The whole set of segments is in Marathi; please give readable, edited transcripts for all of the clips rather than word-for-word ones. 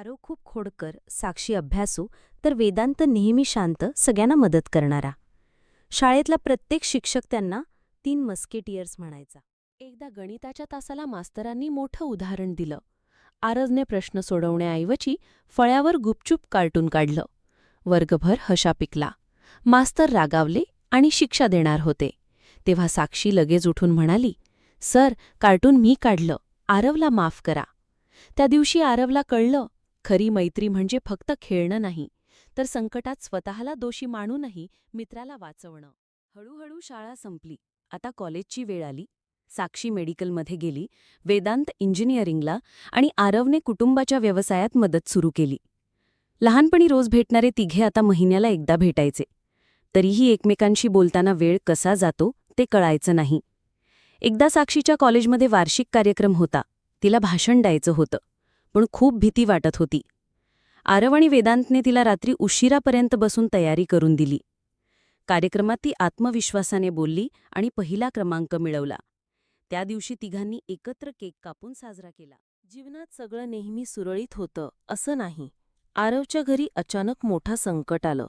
आरव खूप खोडकर, साक्षी अभ्यासू, तर वेदांत नेहमी शांत, सगळ्यांना मदत करणारा. शाळेतला प्रत्येक शिक्षक त्यांना 3 मस्केटियर्स म्हणायचा. एकदा गणिताच्या तासाला मास्तरांनी मोठं उदाहरण दिलं. आरवने प्रश्न सोडवण्याऐवजी फळ्यावर गुपचूप कार्टून काढलं. वर्गभर हशा पिकला. मास्तर रागावले आणि शिक्षा देणार होते. तेव्हा साक्षी लगेच उठून म्हणाली, "सर, कार्टून मी काढलं. आरवला माफ करा." त्या दिवशी आरवला कळलं, खरी मैत्री म्हणजे फक्त खेळणं नाही, तर संकटात स्वतःला दोषी मानूनही मित्राला वाचवणं. हळूहळू शाळा संपली. आता कॉलेजची वेळ आली. साक्षी मेडिकलमध्ये गेली, वेदांत इंजिनिअरिंगला आणि आरवने कुटुंबाच्या व्यवसायात मदत सुरू केली. लहानपणी रोज भेटणारे तिघे आता महिन्याला एकदा भेटायचे. तरीही एकमेकांशी बोलताना वेळ कसा जातो ते कळायचं नाही. एकदा साक्षीच्या कॉलेजमध्ये वार्षिक कार्यक्रम होता. तिला भाषण द्यायचं होतं, पण खूप भीती वाटत होती. आरव आणि वेदांतने तिला रात्री उशिरापर्यंत बसून तयारी करून दिली. कार्यक्रमात ती आत्मविश्वासाने बोलली आणि पहिला क्रमांक मिळवला. त्या दिवशी तिघांनी एकत्र केक कापून साजरा केला. जीवनात सगळं नेहमी सुरळीत होतं असं नाही. आरवच्या घरी अचानक मोठा संकट आलं.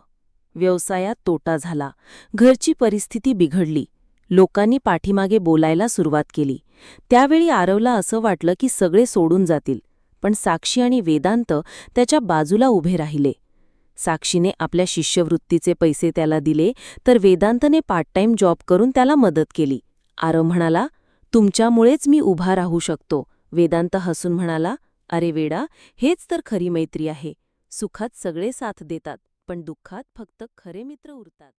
व्यवसायात तोटा झाला. घरची परिस्थिती बिघडली. लोकांनी पाठीमागे बोलायला सुरुवात केली. त्यावेळी आरवला असं वाटलं की सगळे सोडून जातील, पण साक्षी आणि वेदांत त्याच्या बाजूला उभे राहिले. साक्षीने आपल्या शिष्यवृत्तीचे पैसे त्याला दिले, तर वेदांतने पार्ट टाइम जॉब करून त्याला मदत केली. आरव म्हणाला, "तुमच्यामुळेच मी उभा राहू शकतो." वेदांत हसून म्हणाला, "अरे वेडा, हेच तर खरी मैत्री आहे. सुखात सगळे साथ देतात, पण दुःखात फक्त खरे मित्र उरतात."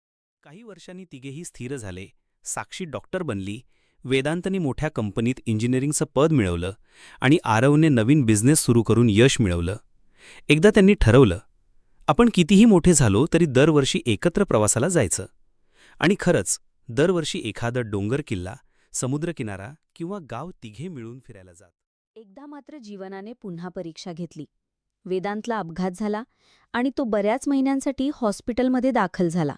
काही वर्षांनी तिघेही स्थिर झाले. साक्षी डॉक्टर बनली, वेदांतने मोठ्या कंपनीत इंजिनिअरिंगचं पद मिळवलं आणि आरवने नवीन बिझनेस सुरू करून यश मिळवलं. एकदा त्यांनी ठरवलं, आपण कितीही मोठे झालो तरी दरवर्षी एकत्र प्रवासाला जायचं. आणि खरंच, दरवर्षी एखादा डोंगर किल्ला, समुद्रकिनारा किंवा गाव तिघे मिळून फिरायला जात. एकदा मात्र जीवनाने पुन्हा परीक्षा घेतली. वेदांतला अपघात झाला आणि तो बऱ्याच महिन्यांसाठी हॉस्पिटलमध्ये दाखल झाला.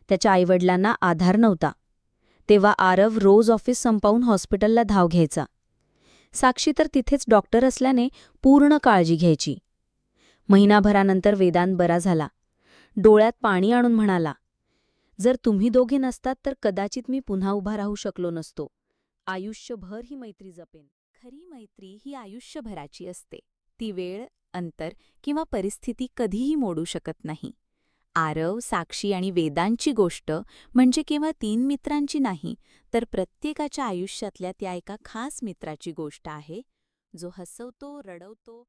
त्याच्या आईवडिलांना आधार नव्हता. तेव्हा आरव रोज ऑफिस संपवून हॉस्पिटलला धाव घ्यायचा. साक्षी तर तिथेच डॉक्टर असल्याने पूर्ण काळजी घ्यायची. महिनाभरानंतर वेदांत बरा झाला. डोळ्यात पाणी आणून म्हणाला, "जर तुम्ही दोघे नसतात तर कदाचित मी पुन्हा उभा राहू शकलो नसतो. आयुष्यभर ही मैत्री जपेन." खरी मैत्री ही आयुष्यभराची असते. ती वेळ, अंतर किंवा परिस्थिती कधीही मोडू शकत नाही. आरव, साक्षी आणि वेदांची गोष्ट म्हणजे केवळ 3 मित्रांची नाही, तर प्रत्येकाच्या आयुष्यातल्या त्या एका खास मित्राची गोष्ट आहे, जो हसवतो, रडवतो